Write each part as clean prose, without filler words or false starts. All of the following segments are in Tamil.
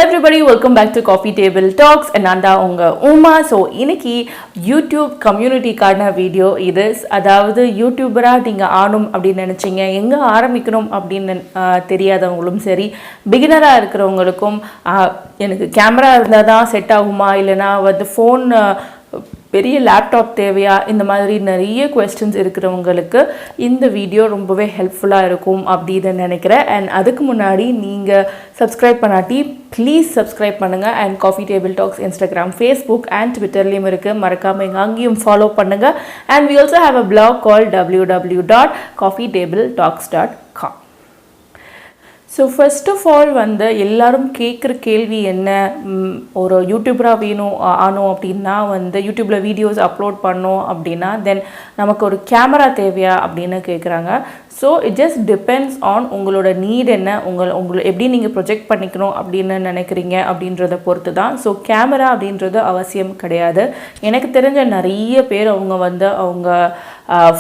Hello everybody, welcome back to Coffeetabletalks and Nanda unga Uma. So இன்னைக்கு YouTube community கான வீடியோ இது. அதாவது யூடியூபரா நீங்க ஆனும் அப்படின்னு நினைச்சீங்க, எங்க ஆரம்பிக்கணும் அப்படின்னு தெரியாதவங்களும் சரி, பிகினரா இருக்கிறவங்களுக்கும் எனக்கு கேமரா இருந்தால் தான் செட் ஆகுமா, இல்லைனா வந்து ஃபோன் பெரிய லேப்டாப் தேவையா, இந்த மாதிரி நிறைய क्वेश्चंस இருக்கிறவங்களுக்கு இந்த வீடியோ ரொம்பவே ஹெல்ப்ஃபுல்லாக இருக்கும் அப்படின்னு நினைக்கிறேன். அண்ட் அதுக்கு முன்னாடி நீங்கள் சப்ஸ்கிரைப் பண்ணாட்டி ப்ளீஸ் சப்ஸ்கிரைப் பண்ணுங்கள். And Coffee Table Talks Instagram, Facebook and ட்விட்டர்லேயும் இருக்குது, மறக்காமல் எங்கள் அங்கேயும் ஃபாலோ பண்ணுங்கள். And we also have a blog called www.coffeetabletalks.com. So first of all வந்து எல்லாரும் கேட்குற கேள்வி என்ன, ஒரு யூடியூபராக வேணும் ஆனோம் அப்படின்னா வந்து யூடியூப்பில் வீடியோஸ் அப்லோட் பண்ணோம் அப்படின்னா தென் நமக்கு ஒரு கேமரா தேவையா அப்படின்னு கேட்குறாங்க. So it just depends on உங்களோட நீட் என்ன, உங்களை எப்படி நீங்கள் ப்ரொஜெக்ட் பண்ணிக்கணும் அப்படின்னு நினைக்கிறீங்க அப்படின்றத பொறுத்து தான். ஸோ கேமரா அப்படின்றது அவசியம் கிடையாது. எனக்கு தெரிஞ்ச நிறைய பேர் அவங்க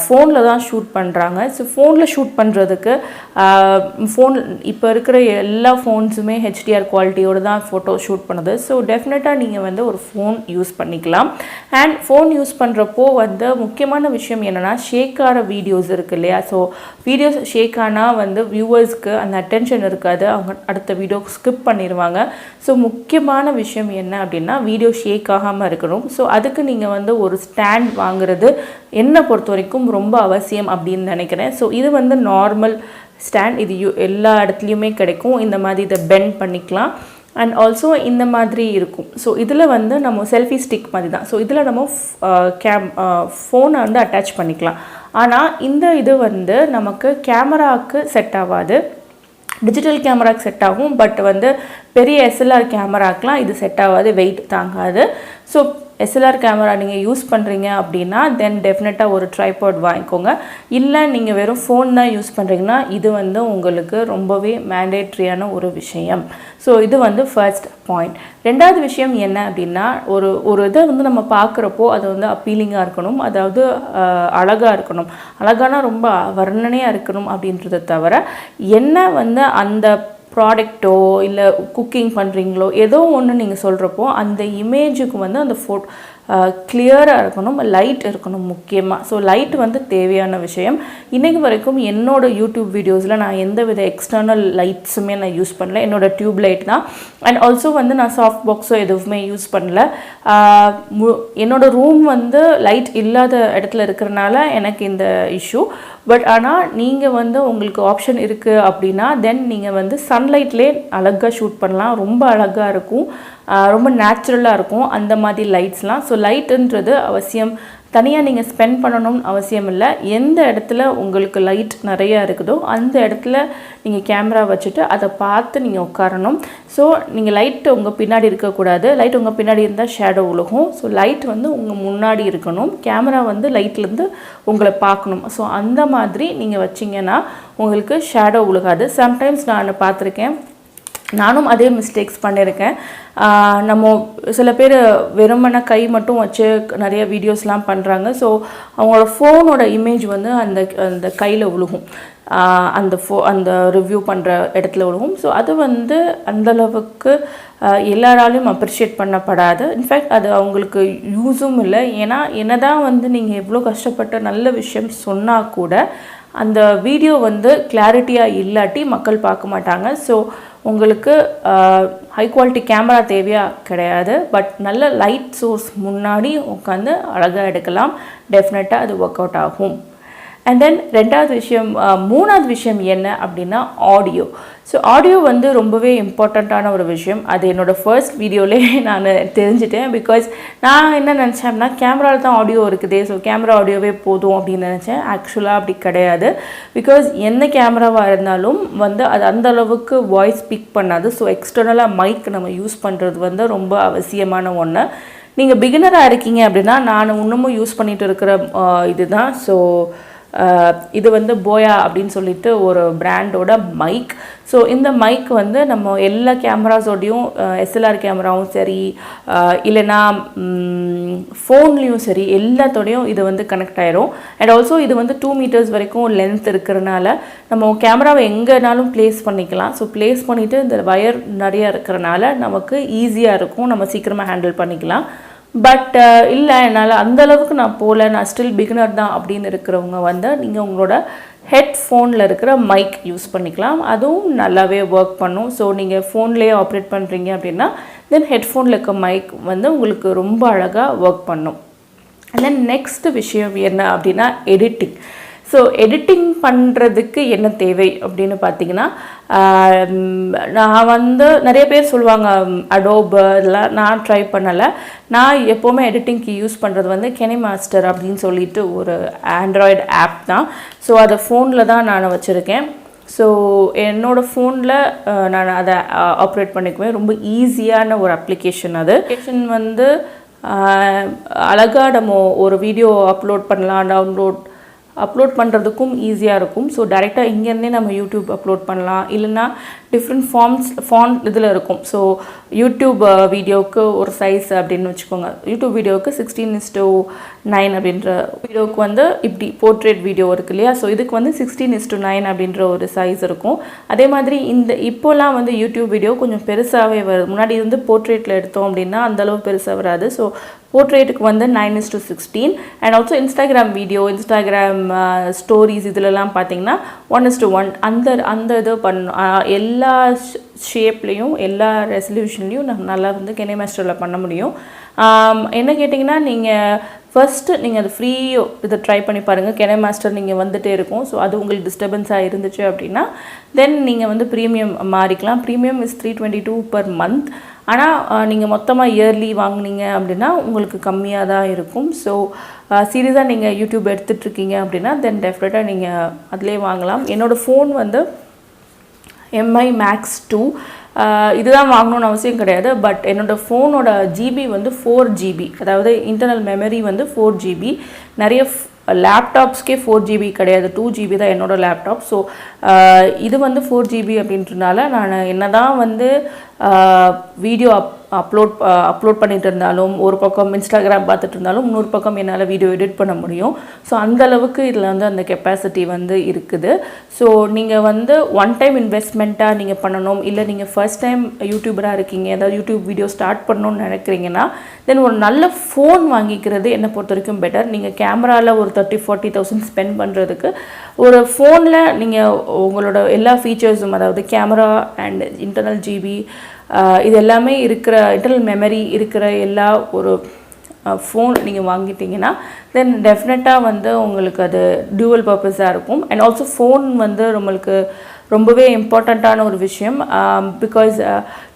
ஃபோனில் தான் ஷூட் பண்ணுறாங்க. ஸோ ஃபோனில் ஷூட் பண்ணுறதுக்கு ஃபோன் இப்போ இருக்கிற எல்லா ஃபோன்ஸுமே ஹெச்டிஆர் குவாலிட்டியோடு தான் ஃபோட்டோ ஷூட் பண்ணுது. ஸோ டெஃபினட்டாக நீங்கள் வந்து ஒரு ஃபோன் யூஸ் பண்ணிக்கலாம். அண்ட் ஃபோன் யூஸ் பண்ணுறப்போ வந்து முக்கியமான விஷயம் என்னென்னா, ஷேக் ஆகிற வீடியோஸ் இருக்குது இல்லையா. ஸோ வீடியோஸ் ஷேக் ஆனால் வந்து வியூவர்ஸ்க்கு அந்த அட்டென்ஷன் இருக்காது, அவங்க அடுத்த வீடியோ ஸ்கிப் பண்ணிடுவாங்க. ஸோ முக்கியமான விஷயம் என்ன அப்படின்னா, வீடியோ ஷேக் ஆகாமல் இருக்கணும். ஸோ அதுக்கு நீங்கள் வந்து ஒரு ஸ்டாண்ட் வாங்குறது என்னை பொறுத்த வரைக்கும் ரொம்ப அவசியம் அப்படின்னு நினைக்கிறேன். ஸோ இது வந்து நார்மல் ஸ்டாண்ட், இது எல்லா இடத்துலையுமே கிடைக்கும். இந்த மாதிரி இதை பெண்ட் பண்ணிக்கலாம். அண்ட் ஆல்சோ இந்த மாதிரி இருக்கும். ஸோ இதில் வந்து நம்ம செல்ஃபி ஸ்டிக் மாதிரி தான். ஸோ இதில் நம்ம ஃபோனை வந்து அட்டாச் பண்ணிக்கலாம். ஆனால் இந்த இது வந்து நமக்கு கேமராவுக்கு செட் ஆகாது. டிஜிட்டல் கேமராவுக்கு செட் ஆகும், பட் வந்து பெரிய எஸ்எல்ஆர் கேமராக்கெலாம் இது செட் ஆகாது, வெயிட் தாங்காது. ஸோ எஸ்எல்ஆர் கேமரா நீங்கள் யூஸ் பண்ணுறீங்க அப்படின்னா தென் டெஃபினட்டாக ஒரு ட்ரைபாட் வாங்கிக்கோங்க. இல்லை நீங்கள் வெறும் ஃபோன் தான் யூஸ் பண்ணுறீங்கன்னா இது வந்து உங்களுக்கு ரொம்பவே மேண்டேட்ரியான ஒரு விஷயம். ஸோ இது வந்து ஃபர்ஸ்ட் பாயிண்ட். ரெண்டாவது விஷயம் என்ன அப்படின்னா, ஒரு இதை வந்து நம்ம பார்க்குறப்போ அது வந்து அப்பீலிங்காக இருக்கணும், அதாவது அழகாக இருக்கணும். அழகானா ரொம்ப வர்ணனையாக இருக்கணும் அப்படின்றத தவிர, என்ன வந்து அந்த ப்ராடக்டோ இல்லை குக்கிங் பண்ணுறீங்களோ ஏதோ ஒன்று நீங்கள் சொல்கிறப்போ அந்த இமேஜுக்கு வந்து அந்த கிளியராக இருக்கணும், லைட் இருக்கணும் முக்கியமாக. ஸோ லைட் வந்து தேவையான விஷயம். இன்றைக்கு வரைக்கும் என்னோடய யூடியூப் வீடியோஸில் நான் எந்த வித எக்ஸ்டர்னல் லைட்ஸுமே நான் யூஸ் பண்ணல. என்னோடய டியூப் லைட் தான். அண்ட் ஆல்சோ வந்து நான் சாஃப்ட் பாக்ஸோ எதுவுமே யூஸ் பண்ணல. என்னோடய ரூம் வந்து லைட் இல்லாத இடத்துல இருக்கிறனால எனக்கு இந்த இஷ்யூ. பட் ஆனால் நீங்கள் வந்து உங்களுக்கு ஆப்ஷன் இருக்குது அப்படின்னா தென் நீங்கள் வந்து சன்லைட்லேயே அழகாக ஷூட் பண்ணலாம். ரொம்ப அழகாக இருக்கும், ரொம்ப நேச்சுரலாக இருக்கும் அந்த மாதிரி லைட்ஸ்லாம். ஸோ லைட்டுன்றது அவசியம். தனியாக நீங்கள் ஸ்பெண்ட் பண்ணணும்னு அவசியம் இல்லை. எந்த இடத்துல உங்களுக்கு லைட் நிறையா இருக்குதோ அந்த இடத்துல நீங்கள் கேமரா வச்சுட்டு அதை பார்த்து நீங்கள் உட்காரணும். ஸோ நீங்கள் லைட்டு உங்கள் பின்னாடி இருக்கக்கூடாது. லைட் உங்கள் பின்னாடி இருந்தால் ஷேடோ விழுகும். ஸோ லைட் வந்து உங்கள் முன்னாடி இருக்கணும், கேமரா வந்து லைட்லேருந்து உங்களை பார்க்கணும். ஸோ அந்த மாதிரி நீங்கள் வச்சிங்கன்னா உங்களுக்கு ஷேடோ விழுகாது. சம்டைம்ஸ் நான் பார்த்துருக்கேன், நானும் அதே மிஸ்டேக்ஸ் பண்ணியிருக்கேன். நம்ம சில பேர் வெறுமன கை மட்டும் வச்சு நிறைய வீடியோஸ்லாம் பண்ணுறாங்க. ஸோ அவங்களோட ஃபோனோட இமேஜ் வந்து அந்த கையில் விழுகும், அந்த ரிவ்யூ பண்ணுற இடத்துல விழுகும். ஸோ அது வந்து அந்தளவுக்கு எல்லாராலையும் அப்ரிஷியேட் பண்ணப்படாது. இன்ஃபேக்ட் அது அவங்களுக்கு யூஸும் இல்லை. ஏன்னா என்னதான் வந்து நீங்கள் எவ்வளோ கஷ்டப்பட்ட நல்ல விஷயம் சொன்னால் கூட அந்த வீடியோ வந்து கிளாரிட்டியாக இல்லாட்டி மக்கள் பார்க்க மாட்டாங்க. ஸோ உங்களுக்கு ஹை குவாலிட்டி கேமரா தேவையா கிடையாது, பட் நல்ல லைட் சோர்ஸ் முன்னாடி உட்காந்து அழகாக எடுக்கலாம். டெஃபினட்டாக அது ஒர்க் அவுட் ஆகும். அண்ட் தென் மூணாவது விஷயம் என்ன அப்படின்னா ஆடியோ. ஸோ ஆடியோ வந்து ரொம்பவே இம்பார்ட்டண்ட்டான ஒரு விஷயம். அது என்னோடய ஃபர்ஸ்ட் வீடியோவிலே நான் தெரிஞ்சிட்டேன். பிகாஸ் நான் என்ன நினச்சேன்னா, கேமராவில் தான் ஆடியோ இருக்குது, ஸோ கேமரா ஆடியோவே போதும் அப்படின்னு நினச்சேன். ஆக்சுவலாக அப்படி கிடையாது. பிகாஸ் எந்த கேமராவாக இருந்தாலும் வந்து அது அந்தளவுக்கு வாய்ஸ் பிக் பண்ணாது. ஸோ எக்ஸ்டர்னலாக மைக் நம்ம யூஸ் பண்ணுறது வந்து ரொம்ப அவசியமான ஒன்று. நீங்கள் பிகினராக இருக்கீங்க அப்படின்னா, நான் இன்னமும் யூஸ் பண்ணிகிட்டு இருக்கிற இதுதான். ஸோ இது வந்து போயா அப்படின்னு சொல்லிட்டு ஒரு பிராண்டோட மைக். ஸோ இந்த மைக் வந்து நம்ம எல்லா கேமராஸோடையும் எஸ்எல்ஆர் கேமராவும் சரி இல்லைனா ஃபோன்லேயும் சரி எல்லாத்தோடையும் இது வந்து கனெக்ட் ஆயிரும். அண்ட் ஆல்சோ இது வந்து 2 மீட்டர்ஸ் வரைக்கும் லென்த் இருக்கிறனால நம்ம கேமராவை எங்கேனாலும் ப்ளேஸ் பண்ணிக்கலாம். ஸோ ப்ளேஸ் பண்ணிவிட்டு இந்த வயர் நிறையா இருக்கிறனால நமக்கு ஈஸியாக இருக்கும், நம்ம சீக்கிரமாக ஹேண்டில் பண்ணிக்கலாம். பட் இல்லை என்னால் அந்தளவுக்கு நான் போகல, நான் ஸ்டில் பிகினர் தான் அப்படின்னு இருக்கிறவங்க வந்து நீங்கள் உங்களோட ஹெட்ஃபோனில் இருக்கிற மைக் யூஸ் பண்ணிக்கலாம். அதுவும் நல்லாவே ஒர்க் பண்ணும். ஸோ நீங்கள் ஃபோன்லேயே ஆப்ரேட் பண்ணுறீங்க அப்படின்னா தென் ஹெட்ஃபோனில் இருக்க மைக் வந்து உங்களுக்கு ரொம்ப அழகாக ஒர்க் பண்ணும். அண்ட் தென் நெக்ஸ்ட் விஷயம் என்ன அப்படின்னா எடிட்டிங். ஸோ எடிட்டிங் பண்ணுறதுக்கு என்ன தேவை அப்படின்னு பார்த்தீங்கன்னா, நான் வந்து நிறைய பேர் சொல்லுவாங்க அடோப் இதெல்லாம், நான் ட்ரை பண்ணலை. நான் எப்போவுமே எடிட்டிங்க்கு யூஸ் பண்ணுறது வந்து KINEMASTER அப்படின்னு சொல்லிட்டு ஒரு ஆண்ட்ராய்டு ஆப் தான். ஸோ அதை ஃபோனில் தான் நான் வச்சுருக்கேன். ஸோ என்னோடய ஃபோனில் நான் அதை ஆப்ரேட் பண்ணிக்குவேன். ரொம்ப ஈஸியான ஒரு அப்ளிகேஷன். அது அப்ளிகேஷன் வந்து அழகாக நம்ம ஒரு வீடியோ அப்லோட் பண்ணலாம், அப்லோட் பண்ணுறதுக்கும் ஈஸியாக இருக்கும். ஸோ டைரெக்டாக இங்கேருந்தே நம்ம யூடியூப் அப்லோட் பண்ணலாம், இல்லைன்னா டிஃப்ரெண்ட் ஃபாண்ட் இதில் இருக்கும். ஸோ யூடியூப் வீடியோவுக்கு ஒரு சைஸ் அப்படின்னு வச்சுக்கோங்க. யூடியூப் வீடியோவுக்கு 16:9 அப்படின்ற வீடியோவுக்கு வந்து இப்படி போர்ட்ரேட் வீடியோ இருக்குது இல்லையா, ஸோ இதுக்கு வந்து 16:9 அப்படின்ற ஒரு சைஸ் இருக்கும். அதே மாதிரி இப்போலாம் வந்து யூடியூப் வீடியோ கொஞ்சம் பெருசாகவே வருது. முன்னாடி வந்து போர்ட்ரேட்டில் எடுத்தோம் அப்படின்னா அந்தளவு பெருசாக வராது. ஸோ போர்ட்ரேட்டுக்கு வந்து 9:16 and also Instagram video, Instagram stories இதிலலாம் பார்த்தீங்கன்னா 1:1 அந்த இது எல்லா ஷேப்லேயும் எல்லா ரெசல்யூஷன்லேயும் நல்லா வந்து KINEMASTERல பண்ண முடியும். என்ன கேட்டிங்கன்னா, நீங்கள் ஃபஸ்ட்டு நீங்கள் அது ஃப்ரீ இதை ட்ரை பண்ணி பாருங்கள். KINEMASTER நீங்கள் வந்துகிட்டே இருக்கும். ஸோ அது உங்களுக்கு டிஸ்டர்பன்ஸாக இருந்துச்சு அப்படின்னா தென் நீங்கள் வந்து ப்ரீமியம் மாறிக்கலாம். Premium is 322 per month. ஆனால் நீங்கள் மொத்தமாக இயர்லி வாங்கினீங்க அப்படின்னா உங்களுக்கு கம்மியாக தான் இருக்கும். ஸோ சீரியஸாக நீங்கள் யூடியூப் எடுத்துகிட்ருக்கீங்க அப்படின்னா தென் டெஃபினட்டாக நீங்கள் அதிலே வாங்கலாம். என்னோடய ஃபோன் வந்து MI Max 2 இதுதான் வாங்கணும்னு அவசியம் கிடையாது. பட் என்னோடய ஃபோனோட ஜிபி வந்து 4 GB, அதாவது இன்டர்னல் மெமரி வந்து 4 GB. நிறைய லேப்டாப்ஸ்க்கே 4 GB கிடையாது, 2 GB தான் என்னோடய லேப்டாப். ஸோ இது வந்து 4 GB அப்படின்றனால நான் என்ன தான் வந்து வீடியோ அப்லோட் பண்ணிட்டு இருந்தாலும், ஒரு பக்கம் இன்ஸ்டாகிராம் பார்த்துட்டு இருந்தாலும் இன்னொரு பக்கம் என்னால் வீடியோ எடிட் பண்ண முடியும். ஸோ அந்தளவுக்கு இதில் வந்து அந்த கெப்பாசிட்டி வந்து இருக்குது. ஸோ நீங்கள் வந்து ஒன் டைம் இன்வெஸ்ட்மெண்ட்டாக நீங்கள் பண்ணணும், இல்லை நீங்கள் ஃபர்ஸ்ட் டைம் யூடியூபராக இருக்கீங்க, ஏதாவது யூடியூப் வீடியோ ஸ்டார்ட் பண்ணணும்னு நினைக்கிறீங்கன்னா தென் ஒரு நல்ல ஃபோன் வாங்கிக்கிறது என்னை பொறுத்த வரைக்கும் பெட்டர். நீங்கள் கேமராவில் ஒரு 30,000-40,000 ஸ்பெண்ட் பண்ணுறதுக்கு ஒரு ஃபோனில் நீங்கள் உங்களோட எல்லா ஃபீச்சர்ஸும், அதாவது கேமரா அண்ட் இன்டர்னல் ஜிபி இது எல்லாமே இருக்கிற, இன்டர்னல் மெமரி இருக்கிற எல்லா ஒரு ஃபோன் நீங்கள் வாங்கிட்டீங்கன்னா தென் டெஃபினட்டாக வந்து உங்களுக்கு அது டியூவல் பர்பஸாக இருக்கும். அண்ட் ஆல்சோ ஃபோன் வந்து நம்மளுக்கு ரொம்பவே இம்பார்ட்டண்ட்டான ஒரு விஷயம். பிகாஸ்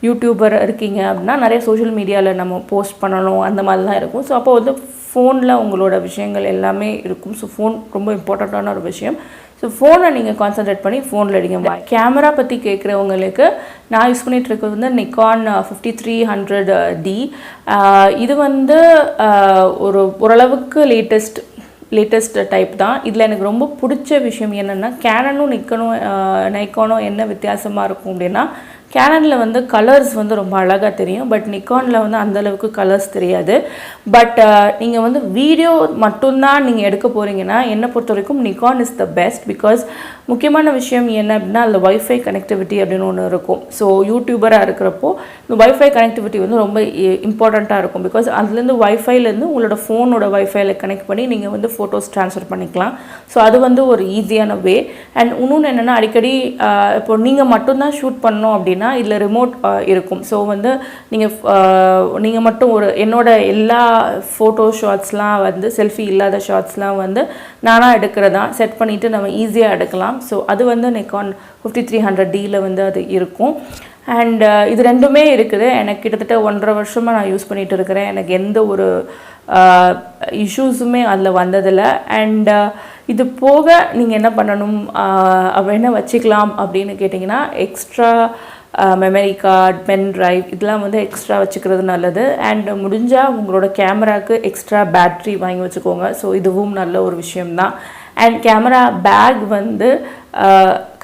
யூடியூபர் இருக்கீங்க அப்படின்னா நிறைய சோஷியல் மீடியாவில் நம்ம போஸ்ட் பண்ணணும், அந்த மாதிரிலாம் இருக்கும். ஸோ அப்போ வந்து ஃபோனில் உங்களோட விஷயங்கள் எல்லாமே இருக்கும். ஸோ ஃபோன் ரொம்ப இம்பார்ட்டண்ட்டான ஒரு விஷயம். ஸோ ஃபோனை நீங்கள் கான்சன்ட்ரேட் பண்ணி ஃபோனில் எடுங்க. கேமரா பற்றி கேட்குறவங்களுக்கு நான் யூஸ் பண்ணிகிட்டு இருக்கிறது வந்து நிக்கான் 5300D. இது வந்து ஓரளவுக்கு லேட்டஸ்ட் டைப் தான். இதில் எனக்கு ரொம்ப பிடிச்ச விஷயம் என்னென்னா, கேனனும் நிக்கானும் என்ன வித்தியாசமாக இருக்கும் அப்படின்னா, கேனனில் வந்து கலர்ஸ் வந்து ரொம்ப அழகாக தெரியும், பட் நிக்கானில் வந்து அந்தளவுக்கு கலர்ஸ் தெரியாது. பட் நீங்கள் வந்து வீடியோ மட்டும்தான் நீங்கள் எடுக்க போகிறீங்கன்னா என்னை பொறுத்த வரைக்கும் Nikon is the best. Because முக்கியமான விஷயம் என்ன அப்படின்னா, அதில் வைஃபை கனெக்டிவிட்டி அப்படின்னு ஒன்று இருக்கும். ஸோ யூடியூபராக இருக்கிறப்போ இந்த வைஃபை கனெக்டிவிட்டி வந்து ரொம்ப இம்பார்ட்டண்ட்டாக இருக்கும். பிகாஸ் அதுலேருந்து வைஃபைலேருந்து உங்களோட ஃபோனோட வைஃபைல கனெக்ட் பண்ணி நீங்கள் வந்து ஃபோட்டோஸ் ட்ரான்ஸ்ஃபர் பண்ணிக்கலாம். ஸோ அது வந்து ஒரு ஈஸியான வே. அண்ட் இன்னொன்று என்னென்னா, அடிக்கடி இப்போ நீங்கள் மட்டும்தான் ஷூட் பண்ணணும் அப்படின்னா இதில் ரிமோட் இருக்கும். ஸோ வந்து நீங்கள் மட்டும் என்னோட எல்லா ஃபோட்டோ ஷாட்ஸ்லாம் வந்து செல்ஃபி இல்லாத ஷாட்ஸ்லாம் வந்து நானாக எடுக்கிறதா செட் பண்ணிவிட்டு நம்ம ஈஸியாக எடுக்கலாம். ஸோ அது வந்து நிக்கான் 5300Dயில் வந்து அது இருக்கும். அண்ட் இது ரெண்டுமே இருக்குது. எனக்கு கிட்டத்தட்ட 1.5 வருஷமாக நான் யூஸ் பண்ணிகிட்டு இருக்கிறேன். எனக்கு எந்த ஒரு இஷ்யூஸுமே அதில் வந்ததில்லை. அண்ட் இது போக நீங்கள் என்ன பண்ணணும், என்ன வச்சுக்கலாம் அப்படின்னு கேட்டிங்கன்னா, extra memory card, pen drive இதெல்லாம் வந்து எக்ஸ்ட்ரா வச்சுக்கிறது நல்லது. அண்ட் முடிஞ்சால் உங்களோட கேமராவுக்கு எக்ஸ்ட்ரா பேட்ரி வாங்கி வச்சுக்கோங்க. ஸோ இதுவும் நல்ல ஒரு விஷயம்தான். அண்ட் கேமரா பேக் வந்து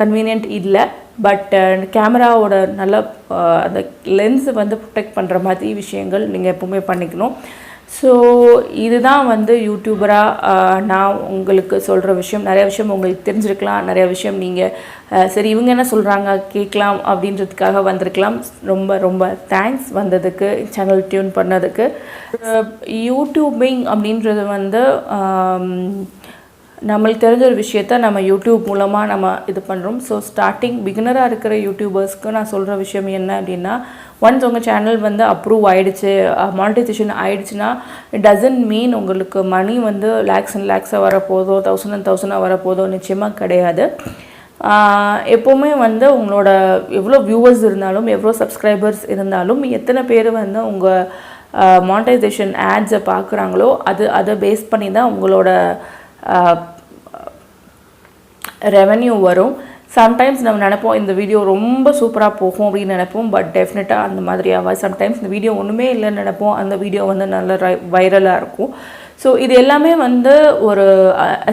கன்வீனியன்ட் இல்லை, பட் கேமராவோட நல்ல அந்த லென்ஸ் வந்து ப்ரொடெக்ட் பண்ணுற மாதிரி விஷயங்கள் நீங்கள் எப்போவுமே பண்ணிக்கணும். ஸோ இதுதான் வந்து யூடியூபராக நான் உங்களுக்கு சொல்கிற விஷயம். நிறைய விஷயம் உங்களுக்கு தெரிஞ்சிருக்கலாம், நிறைய விஷயம் நீங்கள் சரி இவங்க என்ன சொல்கிறாங்க கேட்கலாம் அப்படின்றதுக்காக வந்திருக்கலாம். ரொம்ப ரொம்ப தேங்க்ஸ் வந்ததுக்கு, சேனல் டியூன் பண்ணதுக்கு. யூடியூபிங் அப்படின்றது வந்து நம்மளுக்கு தெரிஞ்ச ஒரு விஷயத்த நம்ம யூடியூப் மூலமாக நம்ம இது பண்ணுறோம். ஸோ ஸ்டார்டிங் பிகினராக இருக்கிற யூடியூபர்ஸ்க்கு நான் சொல்கிற விஷயம் என்ன அப்படின்னா, ஒன்ஸ் உங்கள் சேனல் வந்து அப்ரூவ் ஆகிடுச்சு, மானிட்டைசேஷன் ஆகிடுச்சுன்னா இட் டசன்ட் மீன் உங்களுக்கு மணி வந்து லேக்ஸ் அண்ட் லேக்ஸாக வரப்போதோ, 1000 and 1000 வரப்போதோ, நிச்சயமாக கிடையாது. எப்போவுமே வந்து உங்களோட எவ்வளோ வியூவர்ஸ் இருந்தாலும், எவ்வளோ சப்ஸ்கிரைபர்ஸ் இருந்தாலும், எத்தனை பேர் வந்து உங்கள் மானிட்டைசேஷன் ஆட்ஸை பார்க்குறாங்களோ அதை பேஸ் பண்ணி தான் உங்களோட ரெவன்யூ வரும். சம்டைம்ஸ் நம்ம நினைப்போம் இந்த வீடியோ ரொம்ப சூப்பராக போகும் அப்படின்னு நினைப்போம், பட் டெஃபினட்டாக அந்த மாதிரி ஆகாது. சம்டைம்ஸ் இந்த வீடியோ ஒன்றுமே இல்லைன்னு நினைப்போம், அந்த வீடியோ வந்து நல்ல வைரலாக இருக்கும். ஸோ இது எல்லாமே வந்து ஒரு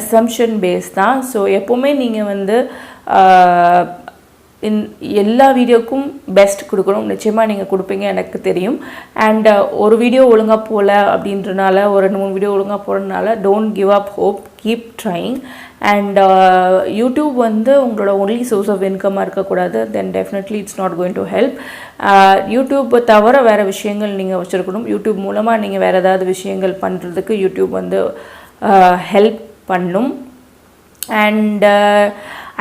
அசம்ஷன் பேஸ் தான். ஸோ எப்போவுமே நீங்கள் வந்து எல்லா வீடியோக்கும் பெஸ்ட் கொடுக்கணும். நிச்சயமாக நீங்கள் கொடுப்பீங்க, எனக்கு தெரியும். அண்ட் ஒரு வீடியோ ஒழுங்காக போகல அப்படின்றனால, ஒரு 2-3 வீடியோ ஒழுங்காக போகிறதுனால don't give up hope, keep trying. And YouTube வந்து உங்களோட ஒன்லி சோர்ஸ் ஆஃப் இன்கமாக இருக்கக்கூடாது. Then definitely it's not going to help. யூடியூப்பை தவிர வேறு விஷயங்கள் நீங்கள் வச்சுருக்கணும். யூடியூப் மூலமாக நீங்கள் வேறு ஏதாவது விஷயங்கள் பண்ணுறதுக்கு யூடியூப் வந்து ஹெல்ப் பண்ணும். அண்ட்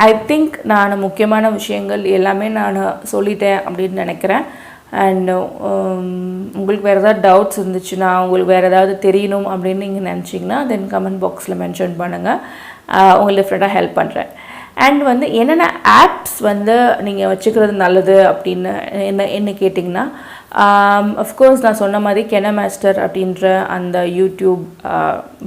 ஐ திங்க் நான் முக்கியமான விஷயங்கள் எல்லாமே நான் சொல்லிட்டேன் அப்படின்னு நினைக்கிறேன். அண்ட் உங்களுக்கு வேறு ஏதாவது டவுட்ஸ் இருந்துச்சுன்னா, உங்களுக்கு வேறு ஏதாவது தெரியணும் அப்படின்னு நீங்கள் நினச்சிங்கன்னா தென் கமெண்ட் பாக்ஸில் மென்ஷன் பண்ணுங்கள். உங்களுக்கு டிஃப்ரெண்ட்டாக ஹெல்ப் பண்ணுறேன். அண்ட் வந்து என்னென்ன ஆப்ஸ் வந்து நீங்கள் வச்சுக்கிறது நல்லது அப்படின்னு என்ன கேட்டிங்கன்னா, அஃப்கோர்ஸ் நான் சொன்ன மாதிரி கினமாஸ்டர் அப்படின்ற அந்த யூடியூப்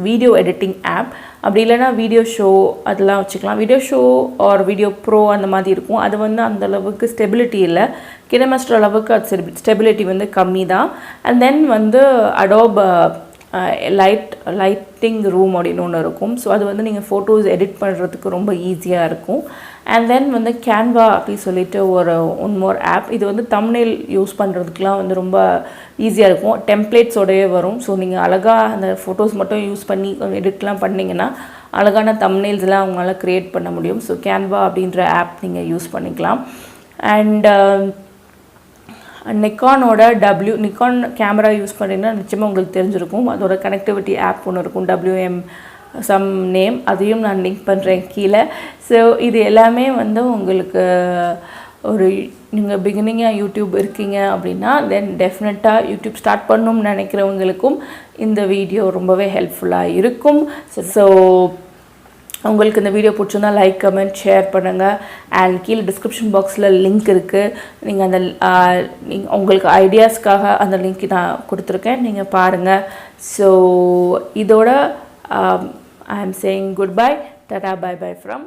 வீடியோ எடிட்டிங் ஆப், அப்படி இல்லைனா வீடியோ ஷோ அதெல்லாம் வச்சுக்கலாம். Video show or video pro அந்த மாதிரி இருக்கும். அது வந்து அந்தளவுக்கு ஸ்டெபிலிட்டி இல்லை. கினமாஸ்டர் அளவுக்கு அது ஸ்டெபிலிட்டி வந்து கம்மி தான். அண்ட் தென் வந்து அடோப் லைட்டிங் ரூம் அப்படின்னு ஒன்று இருக்கும். ஸோ அது வந்து நீங்கள் ஃபோட்டோஸ் எடிட் பண்ணுறதுக்கு ரொம்ப ஈஸியாக இருக்கும். அண்ட் தென் வந்து கேன்வா அப்படின்னு சொல்லிட்டு ஒன் மோர் ஆப். இது வந்து தம்ப்நெயில் யூஸ் பண்ணுறதுக்குலாம் வந்து ரொம்ப ஈஸியாக இருக்கும். டெம்ப்ளேட்ஸோடயே வரும். ஸோ நீங்கள் அழகாக அந்த ஃபோட்டோஸ் மட்டும் யூஸ் பண்ணி எடிட்லாம் பண்ணிங்கன்னா அழகான தம்ப்நெயில்ஸ்லாம் அவங்களால க்ரியேட் பண்ண முடியும். ஸோ கேன்வா அப்படின்ற ஆப் நீங்கள் யூஸ் பண்ணிக்கலாம். அண்ட் நிக்கானோட நிக்கான் கேமரா யூஸ் பண்ணிங்கன்னா நிச்சயமாக உங்களுக்கு தெரிஞ்சிருக்கும். அதோட கனெக்டிவிட்டி ஆப் ஒன்று இருக்கும், WM சம் நேம், அதையும் நான் லிங்க் பண்ணுறேன் கீழே. ஸோ இது எல்லாமே வந்து உங்களுக்கு ஒரு நீங்கள் பிகினிங்காக யூடியூப் இருக்கீங்க அப்படின்னா தென் டெஃபினட்டாக யூடியூப் ஸ்டார்ட் பண்ணணும்னு நினைக்கிறவங்களுக்கும் இந்த வீடியோ ரொம்பவே ஹெல்ப்ஃபுல்லாக இருக்கும். ஸோ உங்களுக்கு இந்த வீடியோ பிடிச்சிருந்தால் லைக், கமெண்ட், ஷேர் பண்ணுங்கள். அண்ட் கீழே டிஸ்கிரிப்ஷன் பாக்ஸில் லிங்க் இருக்குது. நீங்கள் அந்த உங்களுக்கு ஐடியாஸ்க்காக அந்த லிங்க் நான் கொடுத்துருக்கேன், நீங்கள் பாருங்கள். ஸோ இதோட I am saying good bye, tata, bye bye from